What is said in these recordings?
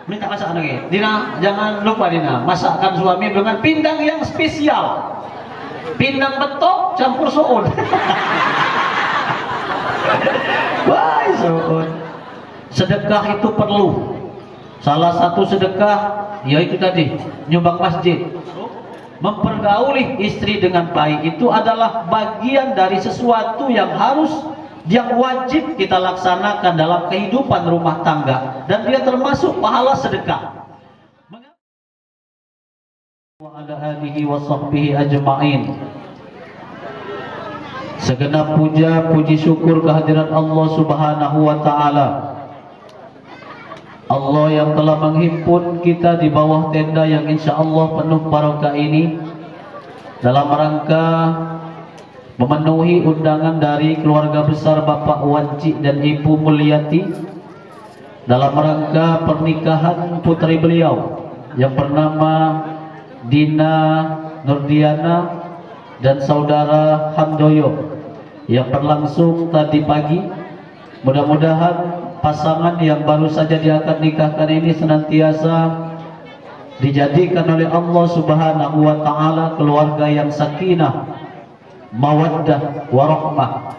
minta masakan lagi. Dina, jangan lupa Dina, masakkan suami dengan pindang yang spesial. Pindang betok campur soun. Wah, soun. Sedekah itu perlu. Salah satu sedekah yaitu tadi nyumbang masjid. Mempergauli istri dengan baik itu adalah bagian dari sesuatu yang wajib kita laksanakan dalam kehidupan rumah tangga, dan dia termasuk pahala sedekah. Wa ala alihi wa sahbihi ajma'in. Segenap puja puji syukur kehadirat Allah Subhanahu wa taala. Allah yang telah menghimpun kita di bawah tenda yang insya Allah penuh barokah ini dalam rangka memenuhi undangan dari keluarga besar Bapak Wanci dan Ibu Mulyati dalam rangka pernikahan putri beliau yang bernama Dina Nurdiana dan saudara Handoyo yang berlangsung tadi pagi. Mudah-mudahan pasangan yang baru saja diakad nikahkan ini senantiasa dijadikan oleh Allah Subhanahu wa taala keluarga yang sakinah, mawaddah warahmah,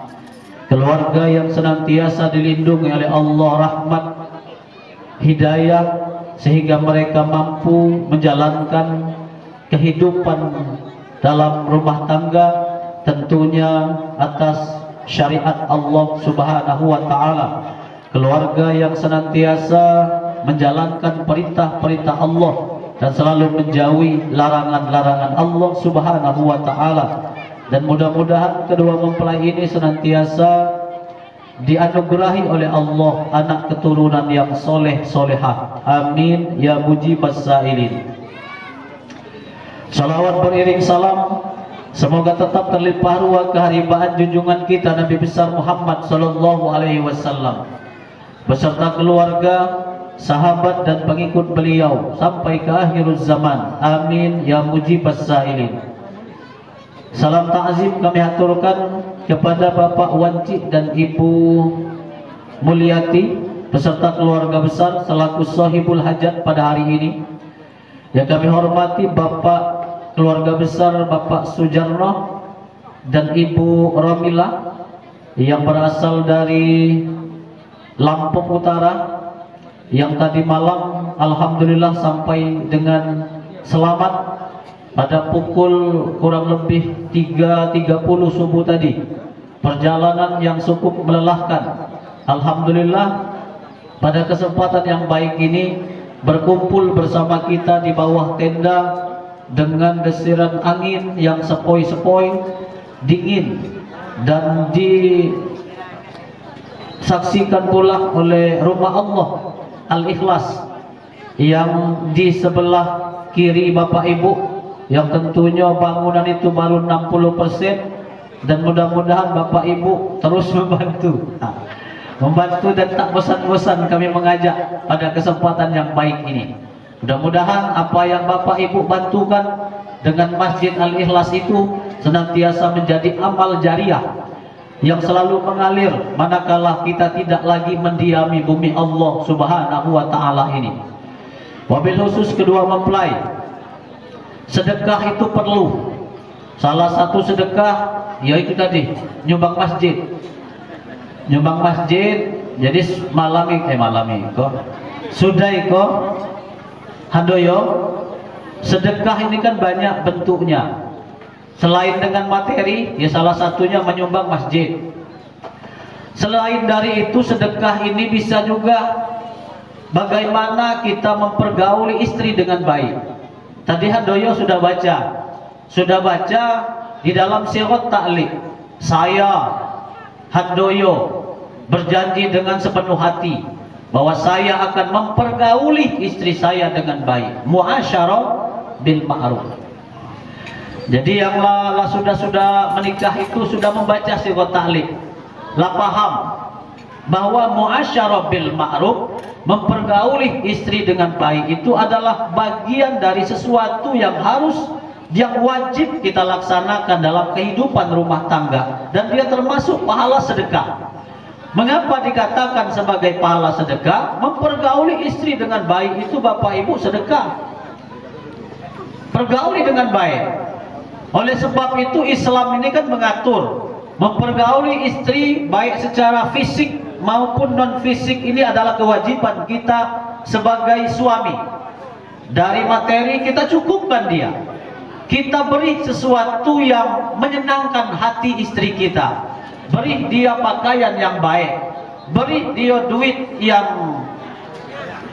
keluarga yang senantiasa dilindungi oleh Allah rahmat, hidayah, sehingga mereka mampu menjalankan kehidupan dalam rumah tangga tentunya atas syariat Allah Subhanahu wa taala. Keluarga yang senantiasa menjalankan perintah-perintah Allah dan selalu menjauhi larangan-larangan Allah Subhanahu wa taala. Dan mudah-mudahan kedua mempelai ini senantiasa dianugerahi oleh Allah anak keturunan yang soleh solehah. Amin ya mujibas sailin. Salawat beriring salam semoga tetap terlimpah ruah keharibaan junjungan kita Nabi besar Muhammad sallallahu alaihi wasallam beserta keluarga, sahabat dan pengikut beliau sampai ke akhir zaman. Amin ya mujibas sailin. Salam ta'zim kami aturkan kepada Bapak Wanci dan Ibu Mulyati beserta keluarga besar selaku sahibul hajat pada hari ini. Yang kami hormati Bapak keluarga besar Bapak Sujarno dan Ibu Romila yang berasal dari Lampung Utara, yang tadi malam alhamdulillah sampai dengan selamat pada pukul kurang lebih 3.30 subuh tadi. Perjalanan yang cukup melelahkan. Alhamdulillah pada kesempatan yang baik ini berkumpul bersama kita di bawah tenda dengan desiran angin yang sepoi-sepoi, dingin, dan disaksikan pula oleh rumah Allah Al-Ikhlas yang di sebelah kiri Bapak Ibu, yang tentunya bangunan itu baru 60%, dan mudah-mudahan Bapak Ibu terus membantu dan tak bosan-bosan kami mengajak pada kesempatan yang baik ini. Mudah-mudahan apa yang Bapak Ibu bantukan dengan Masjid Al-Ikhlas itu senantiasa menjadi amal jariah yang selalu mengalir manakala kita tidak lagi mendiami bumi Allah Subhanahu wa taala ini. Wabil khusus kedua mempelai, sedekah itu perlu. Salah satu sedekah yaitu tadi nyumbang masjid. Nyumbang masjid. Jadi malami kok Sudaiko Handoyo, sedekah ini kan banyak bentuknya. Selain dengan materi, ya salah satunya menyumbang masjid. Selain dari itu, sedekah ini bisa juga bagaimana kita mempergauli istri dengan baik. Tadi Handoyo sudah baca di dalam sirot ta'liq. Saya Handoyo berjanji dengan sepenuh hati bahwa saya akan mempergauli istri saya dengan baik. Muasyarah bil ma'ruf. Jadi yang sudah menikah itu sudah membaca sirot ta'liq, lah paham bahwa muasyarah bil ma'ruf, mempergauli istri dengan baik itu adalah bagian dari sesuatu yang wajib kita laksanakan dalam kehidupan rumah tangga, dan dia termasuk pahala sedekah. Mengapa dikatakan sebagai pahala sedekah? Mempergauli istri dengan baik itu Bapak Ibu sedekah. Pergauli dengan baik. Oleh sebab itu Islam ini kan mengatur mempergauli istri baik secara fisik maupun non fisik, ini adalah kewajiban kita sebagai suami. Dari materi kita cukupkan dia. Kita beri sesuatu yang menyenangkan hati istri kita. Beri dia pakaian yang baik. Beri dia duit yang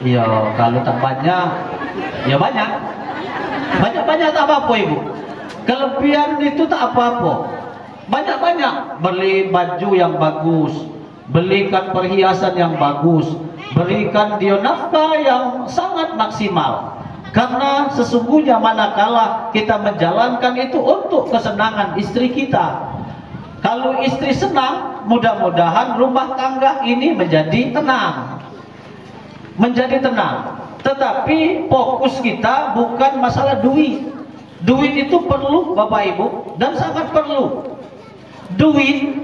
ya kalau tak banyak ya banyak. Banyak-banyak tak apa-apa Ibu. Kelebihan itu tak apa-apa. Banyak-banyak beli baju yang bagus, belikan perhiasan yang bagus, berikan dia nafkah yang sangat maksimal. Karena sesungguhnya manakala kita menjalankan itu untuk kesenangan istri kita. Kalau istri senang, mudah-mudahan rumah tangga ini menjadi tenang. Menjadi tenang. Tetapi fokus kita bukan masalah duit. Duit itu perlu Bapak Ibu dan sangat perlu. Duit,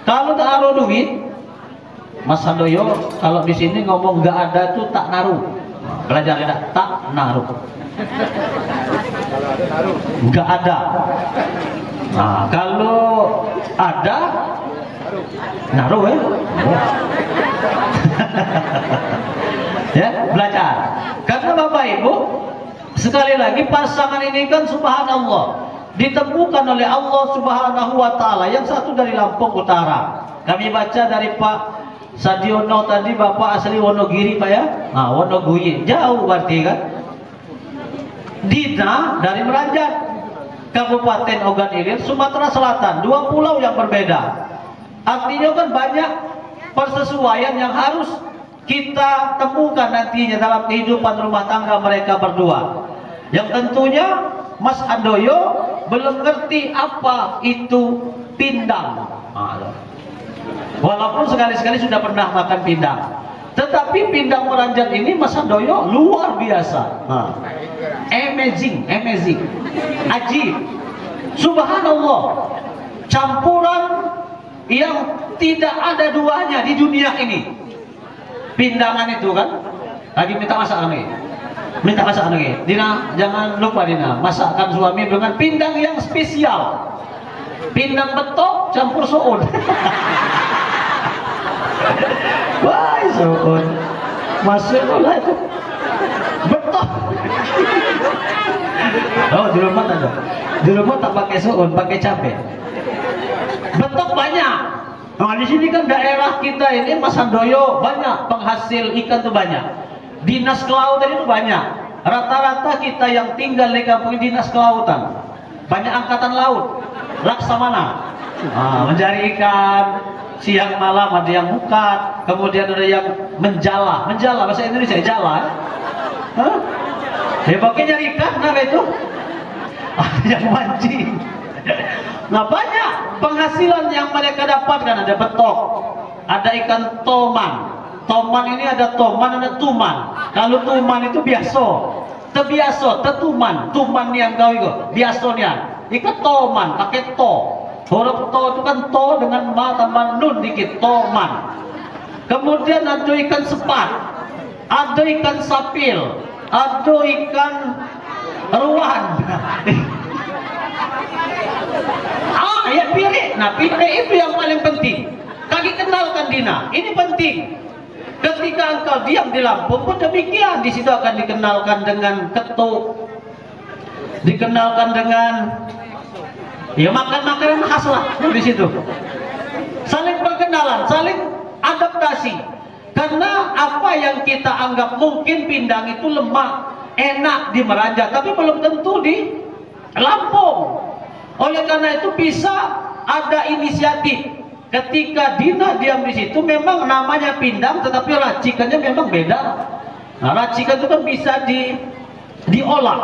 kalau tak ada duit, Mas Handoyo kalau di sini ngomong nggak ada itu tak naruh. Belajar ya, tak naruh. Nggak ada. Nah, kalau ada naruh ya. Ya, belajar. Karena Bapak Ibu, sekali lagi pasangan ini kan subhanallah ditemukan oleh Allah Subhanahu wa taala. Yang satu dari Lampung Utara. Kami baca dari Pak Sadiono tadi, Bapak asli Wonogiri Pak ya. Nah, Wonogiri jauh berarti kan. Dina dari Meranjat, Kabupaten Ogan Ilir, Sumatera Selatan, dua pulau yang berbeda. Artinya kan banyak persesuaian yang harus kita temukan nantinya dalam kehidupan rumah tangga mereka berdua. Yang tentunya Mas Handoyo belum ngerti apa itu pindang. Walaupun sekali-sekali sudah pernah makan pindang, tetapi pindang Meranjat ini Mas Handoyo luar biasa. Amazing, ajib, subhanallah, campuran yang tidak ada duanya di dunia ini. Pindangan itu kan, lagi minta masakan lagi. Dina, jangan lupa Dina, masakkan suami dengan pindang yang spesial. Pindang betok campur soun. Wah, soun. Masuk lah itu. Betok. Oh, di rumah ada. Di rumah tak pakai soun, pakai cabai. Betok banyak. Nah, di sini kan daerah kita ini Mas Handoyo banyak penghasil ikan tuh banyak. Dinas kelautan itu banyak. Rata-rata kita yang tinggal di kampung dinas kelautan. Banyak angkatan laut, laksamana. Mencari ikan siang malam, ada yang bukat, kemudian ada yang menjala bahasa Indonesia jala. Pakai nyari ikan, nah itu. Ada yang mancing. Nah, banyak penghasilan yang mereka dapatkan. Ada betok, ada ikan toman. Toman ini ada toman, ada tuman. Kalau tuman itu biasa, tebiasa, tetuman. Tuman yang kau itu biasanya. Ikan toman pakai to. Huruf to itu kan to dengan ma tambah nun dikit, toman. Kemudian ada ikan sepat, ada ikan sapil, ada ikan ruan. Ya pirik. Nah, pirik itu yang paling penting. Kaki kenalkan Dina, ini penting. Ketika engkau diam di Lampung pun demikian. Di situ akan dikenalkan dengan ketuk, dikenalkan dengan ya makan makanan khas lah di situ. Saling perkenalan, saling adaptasi. Karena apa yang kita anggap mungkin pindang itu lemah, enak di Meranjat, tapi belum tentu di Lampung. Oleh karena itu bisa ada inisiatif. Ketika Dina diam di situ, memang namanya pindang, tetapi racikannya memang beda. Nah, racikan itu kan bisa diolah.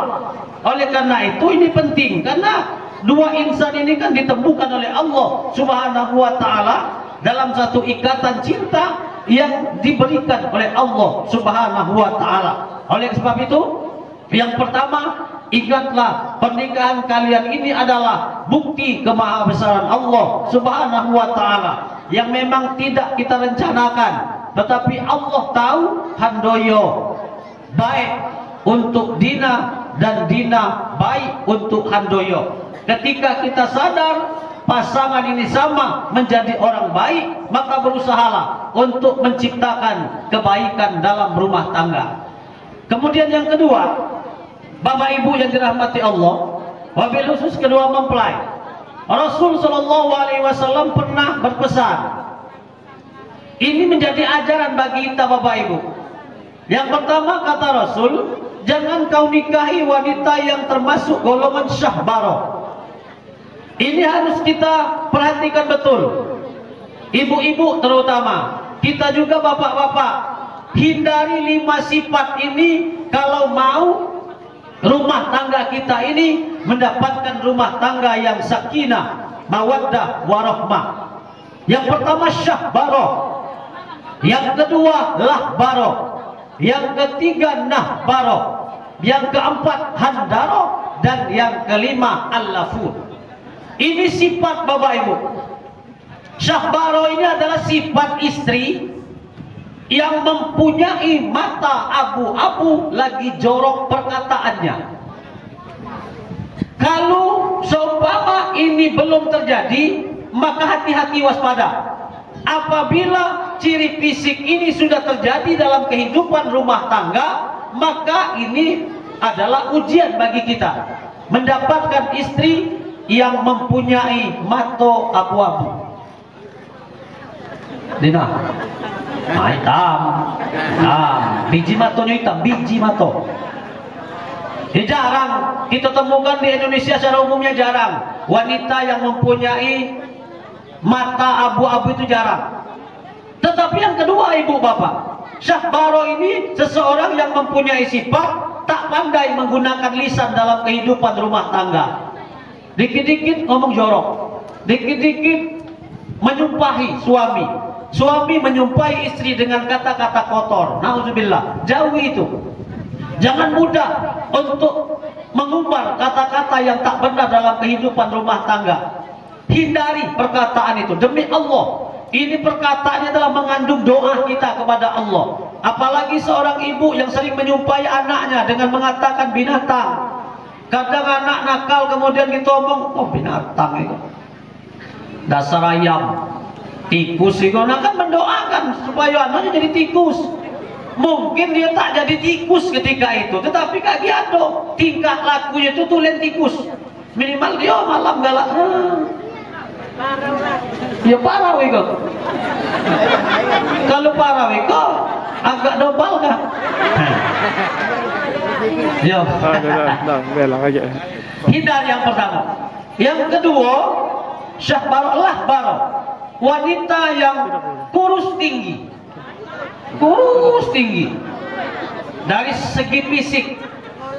Oleh karena itu ini penting, karena dua insan ini kan ditemukan oleh Allah Subhanahu wa taala dalam satu ikatan cinta yang diberikan oleh Allah Subhanahu wa taala. Oleh sebab itu, yang pertama, ingatlah pernikahan kalian ini adalah bukti kemahabesaran Allah Subhanahu wa taala. yang memang tidak kita rencanakan, tetapi Allah tahu handoyo baik untuk Dina dan Dina baik untuk handoyo. Ketika kita sadar pasangan ini sama menjadi orang baik, maka berusahalah untuk menciptakan kebaikan dalam rumah tangga. Kemudian yang kedua, Bapak Ibu yang dirahmati Allah, wabil khusus kedua mempelai, Rasul Shallallahu Alaihi Wasallam pernah berpesan. Ini menjadi ajaran bagi kita Bapak Ibu. Yang pertama kata Rasul, jangan kau nikahi wanita yang termasuk golongan syahbaro. Ini harus kita perhatikan betul. Ibu-ibu terutama, kita juga bapak-bapak, hindari 5 sifat ini kalau mau rumah tangga kita ini mendapatkan rumah tangga yang sakinah, mawaddah, warahmah. Yang pertama syahbaro, yang kedua lahbaro, yang ketiga nahbaro, yang keempat handaro, dan yang kelima allafur. Ini sifat Bapak Ibu. Syahbaro ini adalah sifat istri yang mempunyai mata abu-abu lagi jorok perkataannya. Kalau seumpama ini belum terjadi, maka hati-hati waspada. Apabila ciri fisik ini sudah terjadi dalam kehidupan rumah tangga, maka ini adalah ujian bagi kita mendapatkan istri yang mempunyai mato abu-abu. Dina, hitam, biji matonya hitam, biji mato. Jarang kita temukan di Indonesia, secara umumnya jarang wanita yang mempunyai mata abu-abu, itu jarang. Tetapi yang kedua ibu bapak, syahbaro ini seseorang yang mempunyai sifat tak pandai menggunakan lisan dalam kehidupan rumah tangga. Dikit-dikit ngomong jorok, dikit-dikit menyumpahi suami, suami menyumpahi istri dengan kata-kata kotor. Nauzubillah, jauhi itu. Jangan mudah untuk mengumbar kata-kata yang tak benar dalam kehidupan rumah tangga. Hindari perkataan itu, demi Allah. Ini perkataannya adalah mengandung doa kita kepada Allah. Apalagi seorang ibu yang sering menyumpahi anaknya dengan mengatakan binatang. Kadang anak nakal kemudian kita omong, oh binatang itu, dasar ayam, tikus itu. Nah kan mendoakan supaya anaknya jadi tikus. Mungkin dia tak jadi tikus ketika itu, tetapi kaki ado tingkah lakunya itu tulen tikus. Minimal dia malam galak. Ya parah wiko. Kalau parah wiko agak dobal kah? Ya. Hindari yang pertama. Yang kedua, syahbaro lahbaro, wanita yang kurus tinggi. Kurus tinggi dari segi fisik.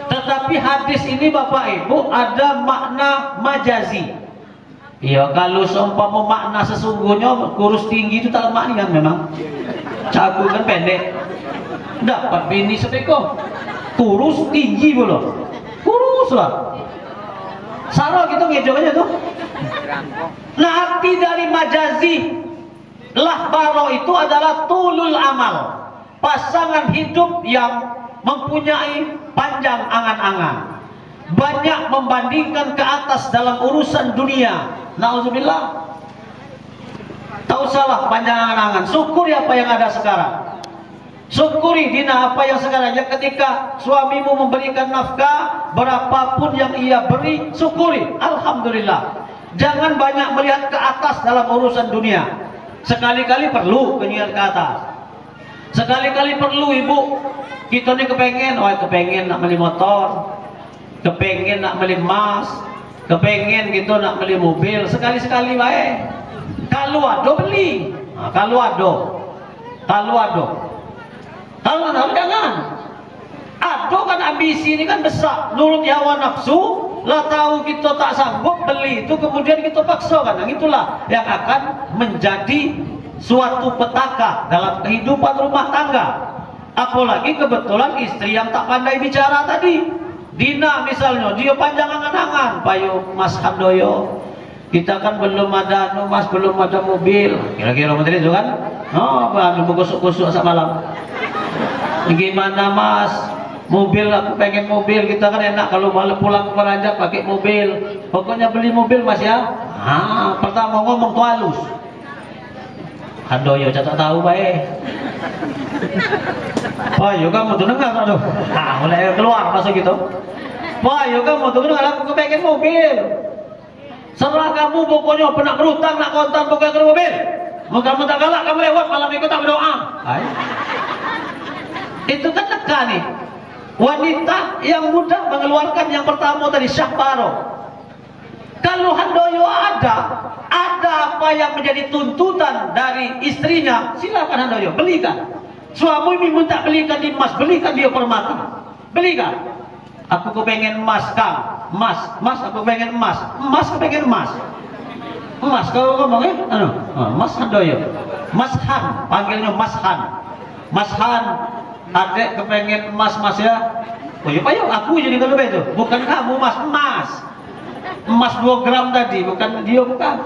Tetapi hadis ini Bapak Ibu ada makna majazi. Iya, kalau seumpama makna sesungguhnya kurus tinggi itu tak makna kan memang. Cagu kan pendek. Dapat bini sepeko. Kurus tinggi belum. Kurus lah. Sarah gitu ngejoknya tuh. Nah, arti dari majazi lahbaro itu adalah tulul amal, pasangan hidup yang mempunyai panjang angan-angan, banyak membandingkan ke atas dalam urusan dunia. Nauzubillah. Tak usahlah panjang angan-angan, syukuri apa yang ada sekarang. Syukuri Dina apa yang sekarang. Yang ketika suamimu memberikan nafkah, berapapun yang ia beri, syukuri, alhamdulillah. Jangan banyak melihat ke atas dalam urusan dunia. Sekali-kali perlu penyiar ke atas. Sekali-kali perlu ibu, kita nih kepengen nak beli motor, kepengen nak beli emas, kepengen gitu nak beli mobil. Sekali-sekali baik. Kalau ada beli, nah, kalau ada. Kalau jangan. Ada kan ambisi ini kan besar, nurut hawa nafsu. Lah tahu kita tak sanggup beli itu, kemudian kita paksa kan. Yang itulah yang akan menjadi suatu petaka dalam kehidupan rumah tangga. Apalagi kebetulan istri yang tak pandai bicara tadi. Dina misalnya, dia panjang angan-angan, payo Mas Handoyo, Kita kan belum ada mas, belum ada mobil. Kira-kira menteri itu kan? Oh, belum kusuk-kusuk sak malam. Gimana mas? Mobil, aku pengen mobil. Kita kan enak kalau balik pulang ke Raja pakai mobil. Pokoknya beli mobil mas ya. Pertama ngomong tuh halus. Aduh, yo tak tahu baik. Wah, yo kamu tuh dengar aduh. Mulai keluar masuk gitu. Wah, yo kamu tuh dengar aku pengen mobil. Serah kamu pokoknya pernah berutang nak kontan pokoknya ke mobil. Mudah-mudahan galak kamu lewat malam ikut tak berdoa. Itu kan teka nih. Wanita yang mudah mengeluarkan yang pertama tadi syahbaro. Kalau handoyo ada apa yang menjadi tuntutan dari istrinya, silakan handoyo belikan. Suami minta belikan di emas, belikan dia permata, belikan. Aku kepengen emas kang, emas aku pengen emas kepengen emas. Emas kau ngomong emas handoyo, Mas Han, panggilnya Mas Han. Mas Han, adek kepengen emas ya. Oh yuk ayo, aku jadi kalau itu, bukan kamu emas 2 gram tadi, bukan dia bukan.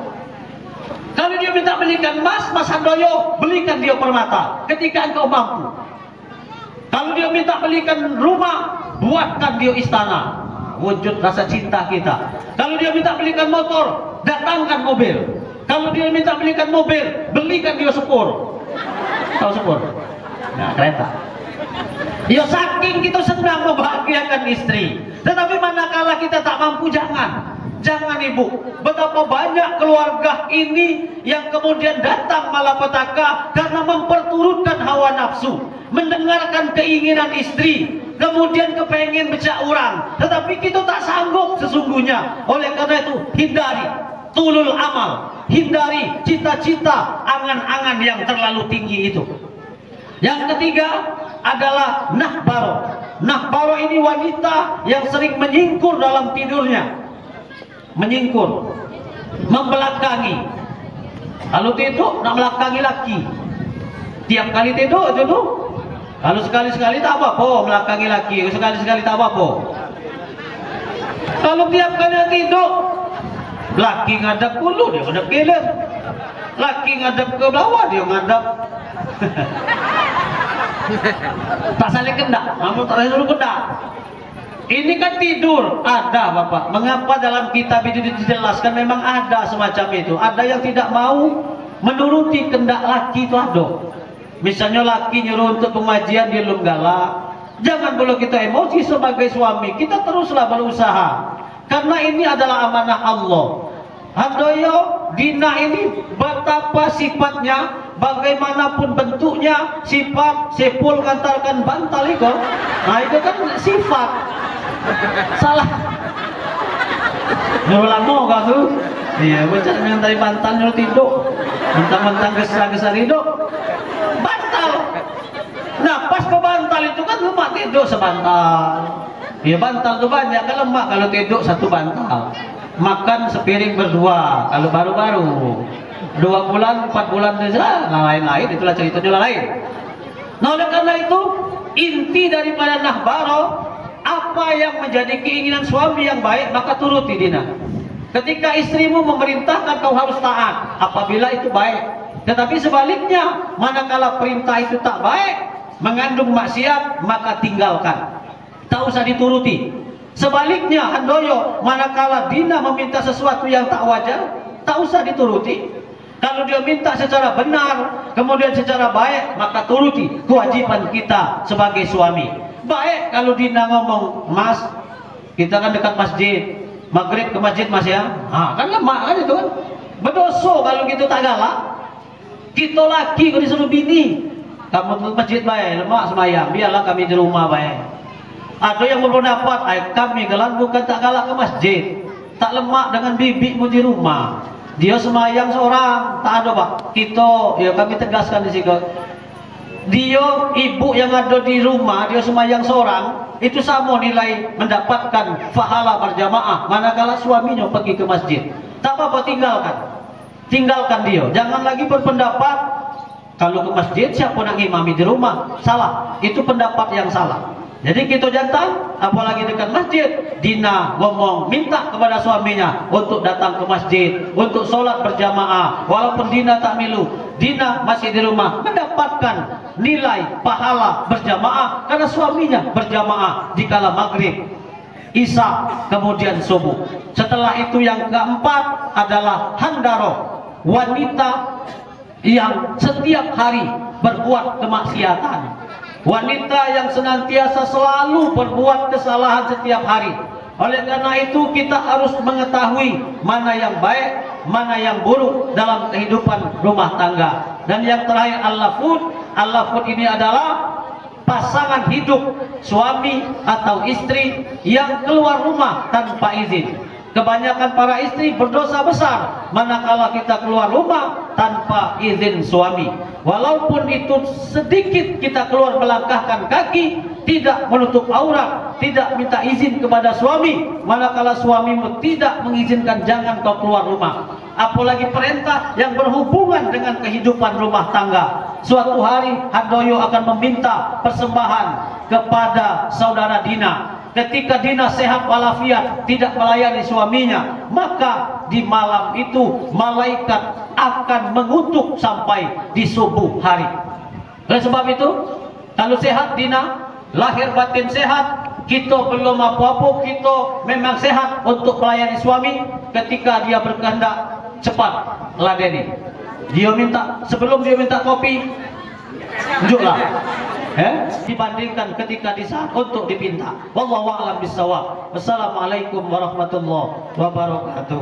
Kalau dia minta belikan emas, Mas Handoyo belikan dia permata ketika engkau mampu. Kalau dia minta belikan rumah, buatkan dia istana. Wujud rasa cinta kita. Kalau dia minta belikan motor, datangkan mobil. Kalau dia minta belikan mobil, belikan dia sepur. Tahu sepur? Nah, kereta. Ya saking kita senang membahagiakan istri. Tetapi manakala kita tak mampu, jangan ibu. Betapa banyak keluarga ini yang kemudian datang malapetaka karena memperturutkan hawa nafsu, mendengarkan keinginan istri, kemudian kepengen becak orang, tetapi kita tak sanggup sesungguhnya. Oleh karena itu hindari tulul amal, hindari cita-cita, angan-angan yang terlalu tinggi itu. Yang ketiga adalah nahbaro. Nahbaro ini wanita yang sering menyingkur dalam tidurnya, menyingkur, membelakangi. Kalau tidur nak belakangi laki. Tiap kali tidur itu tuh. Kalau sekali-sekali tak apa-apa belakangi laki, sekali-sekali tak apa-apa. Kalau tiap kali tidur, laki ngadap dulu dia ngadap kilir, laki ngadap ke bawah dia ngadap. Tak saling kendak, namun tak saling kendak. Ini kan tidur ada bapak. Mengapa dalam kitab itu dijelaskan memang ada semacam itu. Ada yang tidak mau menuruti kendak laki itu ada. Misalnya laki nyuruh untuk pengajian dia belum galak. Jangan boleh kita emosi sebagai suami. Kita teruslah berusaha. Karena ini adalah amanah Allah. Handoyo Dina ini betapa sifatnya, bagaimanapun bentuknya, sifat sepul ngantarkan bantal itu. Nah itu kan sifat. Salah. Nyuruh lama kan tuh. Iya, bocah ngantai bantal nyuruh tidur. Mentang-mentang gesah-gesah tidur. Bantal. Nah pas ke bantal itu kan lemak tidur sebantal. Ya bantal tuh banyak kan lemak kalau tidur satu bantal. Makan sepiring berdua kalau baru-baru 2 bulan 4 bulan saja lain-lain, itulah ceritanya lain. Nah oleh karena itu inti daripada nahbaro, apa yang menjadi keinginan suami yang baik maka turuti Dina. Ketika istrimu memerintahkan kau harus taat apabila itu baik. Tetapi sebaliknya manakala perintah itu tak baik, mengandung maksiat, maka tinggalkan, tak usah dituruti. Sebaliknya handoyo, manakala Dina meminta sesuatu yang tak wajar, tak usah dituruti. Kalau dia minta secara benar, kemudian secara baik, maka turuti. Kewajiban kita sebagai suami. Baik kalau Dina ngomong, Mas, kita kan dekat masjid, maghrib ke masjid Mas ya. Kan lemak kan itu kan. Berdosa kalau gitu tak galak. Kita laki kalau disuruh bini, kamu ke masjid baik, lemak semayang, biarlah kami di rumah baik. Ada yang berpendapat, kami gelan bukan tak galak ke masjid, tak lemak dengan bibimu di rumah. Dia semayang seorang, tak ada pak. Kita, ya kami tegaskan di sini. Dia ibu yang ada di rumah, dia semayang seorang, itu sama nilai mendapatkan pahala berjamaah. Manakala suaminya pergi ke masjid, tak apa-apa tinggalkan dia. Jangan lagi berpendapat kalau ke masjid siapa nak imami di rumah. Salah, itu pendapat yang salah. Jadi kita jantan, apalagi dekat masjid, Dina ngomong minta kepada suaminya untuk datang ke masjid, untuk sholat berjamaah. Walaupun Dina tak milu, Dina masih di rumah mendapatkan nilai pahala berjamaah karena suaminya berjamaah di kala maghrib, isya, kemudian subuh. Setelah itu yang keempat adalah handaro, wanita yang setiap hari berbuat kemaksiatan, wanita yang senantiasa selalu berbuat kesalahan setiap hari. Oleh karena itu kita harus mengetahui mana yang baik, mana yang buruk dalam kehidupan rumah tangga. Dan yang terakhir al-lafud ini adalah pasangan hidup suami atau istri yang keluar rumah tanpa izin. Kebanyakan para istri berdosa besar manakala kita keluar rumah tanpa izin suami. Walaupun itu sedikit kita keluar melangkahkan kaki, tidak menutup aurat, tidak minta izin kepada suami, manakala suamimu tidak mengizinkan, jangan kau keluar rumah. Apalagi perintah yang berhubungan dengan kehidupan rumah tangga. Suatu hari Handoyo akan meminta persembahan kepada saudara Dina. Ketika Dina sehat walafiat, tidak melayani suaminya, maka di malam itu malaikat akan mengutuk sampai di subuh hari. Oleh sebab itu, kalau sehat Dina, lahir batin sehat, kita belum apa-apa, kita memang sehat untuk melayani suami. Ketika dia berkehendak, cepat ladeni. Dia minta, sebelum dia minta kopi, tunjuklah. Dibandingkan ketika di saat untuk dipinta. Wallahu a'lam bishawab. Wassalamualaikum warahmatullahi wabarakatuh.